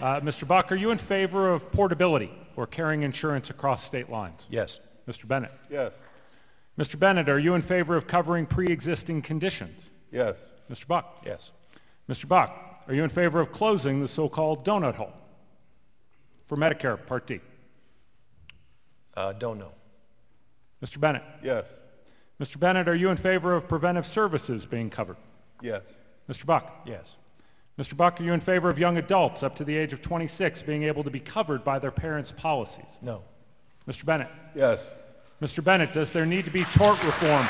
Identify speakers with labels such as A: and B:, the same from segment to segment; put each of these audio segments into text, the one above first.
A: Mr. Buck, are you in favor of portability or carrying insurance across state lines?
B: Yes.
A: Mr. Bennett?
C: Yes.
A: Mr. Bennett, are you in favor of covering pre-existing conditions?
C: Yes.
A: Mr. Buck?
B: Yes.
A: Mr. Buck, are you in favor of closing the so-called donut hole for Medicare Part D?
B: Don't know.
A: Mr. Bennett?
C: Yes.
A: Mr. Bennett, are you in favor of preventive services being covered?
C: Yes.
A: Mr. Buck?
B: Yes.
A: Mr. Buck, are you in favor of young adults up to the age of 26 being able to be covered by their parents' policies?
B: No.
A: Mr. Bennett?
C: Yes.
A: Mr. Bennett, does there need to be tort reform?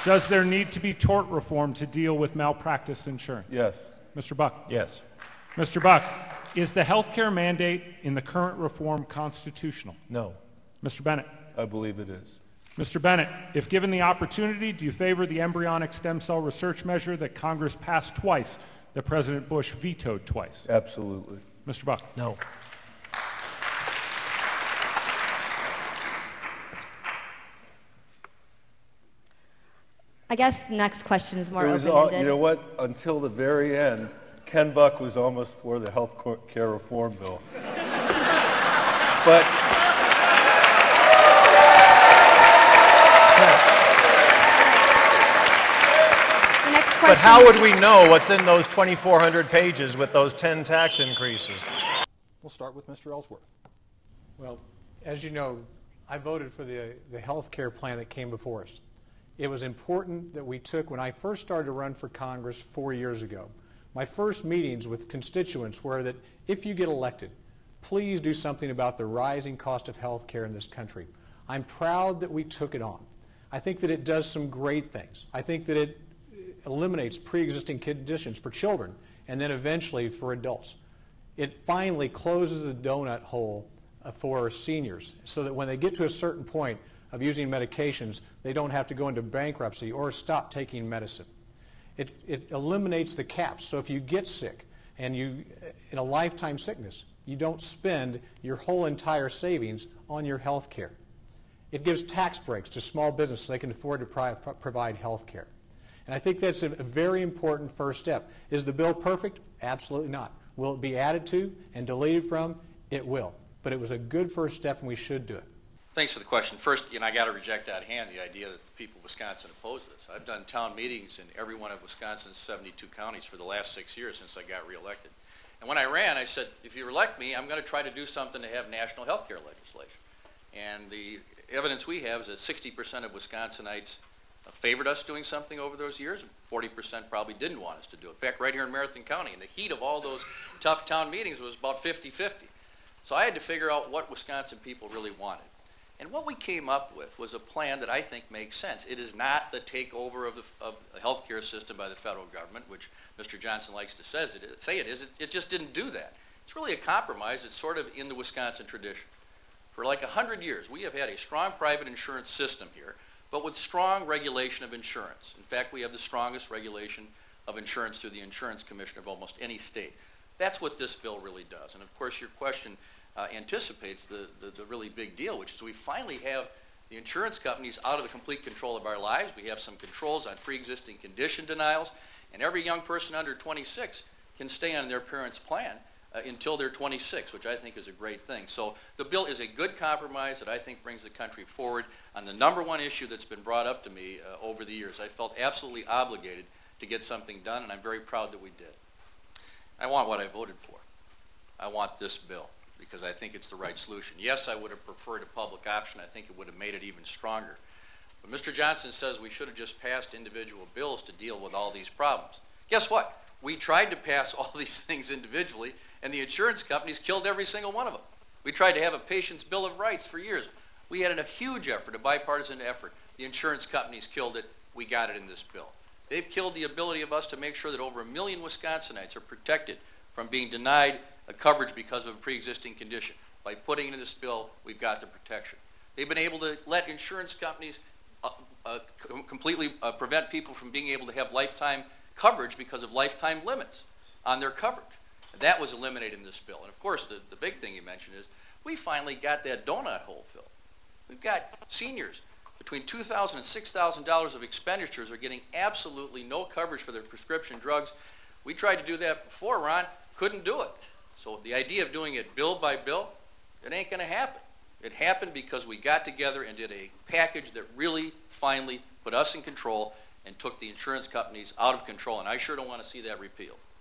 A: Does there need to be tort reform to deal with malpractice insurance?
C: Yes.
A: Mr. Buck?
B: Yes.
A: Mr. Buck, is the health care mandate in the current reform constitutional?
B: No.
A: Mr. Bennett?
C: I believe it is.
A: Mr. Bennett, if given the opportunity, do you favor the embryonic stem cell research measure that Congress passed twice, that President Bush vetoed twice?
C: Absolutely.
A: Mr. Buck?
B: No.
D: I guess the next question is more
C: It was
D: open-ended.
C: you know what? Until the very end, Ken Buck was almost for the health care reform bill. But
D: The next question.
B: But how would we know what's in those 2,400 pages with those 10 tax increases?
E: We'll start with Mr. Ellsworth.
F: Well, as you know, I voted for the health care plan that came before us. It was important that we took, when I first started to run for Congress 4 years ago, my first meetings with constituents were that if you get elected, please do something about the rising cost of health care in this country. I'm proud that we took it on. I think that it does some great things. I think that it eliminates pre-existing conditions for children and then eventually for adults. It finally closes the donut hole for seniors so that when they get to a certain point of using medications, they don't have to go into bankruptcy or stop taking medicine. It eliminates the caps. So if you get sick and you, in a lifetime sickness, you don't spend your whole entire savings on your health care. It gives tax breaks to small business so they can afford to provide health care. And I think that's a very important first step. Is the bill perfect? Absolutely not. Will it be added to and deleted from? It will. But it was a good first step and we should do it.
G: Thanks for the question. First, I got to reject out of hand the idea that the people of Wisconsin oppose this. I've done town meetings in every one of Wisconsin's 72 counties for the last 6 years since I got reelected. And when I ran, I said, if you elect me, I'm going to try to do something to have national health care legislation. And the evidence we have is that 60% of Wisconsinites favored us doing something over those years, and 40% probably didn't want us to do it. In fact, right here in Marathon County, in the heat of all those tough town meetings, it was about 50-50. So I had to figure out what Wisconsin people really wanted. And what we came up with was a plan that I think makes sense. It is not the takeover of the health care system by the federal government, which Mr. Johnson likes to say it is. It just didn't do that. It's really a compromise. It's sort of in the Wisconsin tradition. For like 100 years, we have had a strong private insurance system here, but with strong regulation of insurance. In fact, we have the strongest regulation of insurance through the Insurance Commission of almost any state. That's what this bill really does. And of course, your question anticipates the really big deal, which is we finally have the insurance companies out of the complete control of our lives. We have some controls on pre-existing condition denials, and every young person under 26 can stay on their parents' plan until they're 26, which I think is a great thing. So the bill is a good compromise that I think brings the country forward on the number one issue that's been brought up to me over the years. I felt absolutely obligated to get something done, and I'm very proud that we did. I want what I voted for. I want this bill, because I think it's the right solution. Yes, I would have preferred a public option. I think it would have made it even stronger. But Mr. Johnson says we should have just passed individual bills to deal with all these problems. Guess what? We tried to pass all these things individually, and the insurance companies killed every single one of them. We tried to have a patient's bill of rights for years. We had a huge effort, a bipartisan effort. The insurance companies killed it. We got it in this bill. They've killed the ability of us to make sure that over 1 million Wisconsinites are protected from being denied coverage because of a pre-existing condition. By putting it in this bill, we've got the protection. They've been able to let insurance companies completely prevent people from being able to have lifetime coverage because of lifetime limits on their coverage. And that was eliminated in this bill. And of course, the big thing you mentioned is we finally got that donut hole filled. We've got seniors between $2,000 and $6,000 of expenditures are getting absolutely no coverage for their prescription drugs. We tried to do that before, Ron. couldn't do it. So the idea of doing it bill by bill, it ain't going to happen. It happened because we got together and did a package that really finally put us in control and took the insurance companies out of control, and I sure don't want to see that repealed.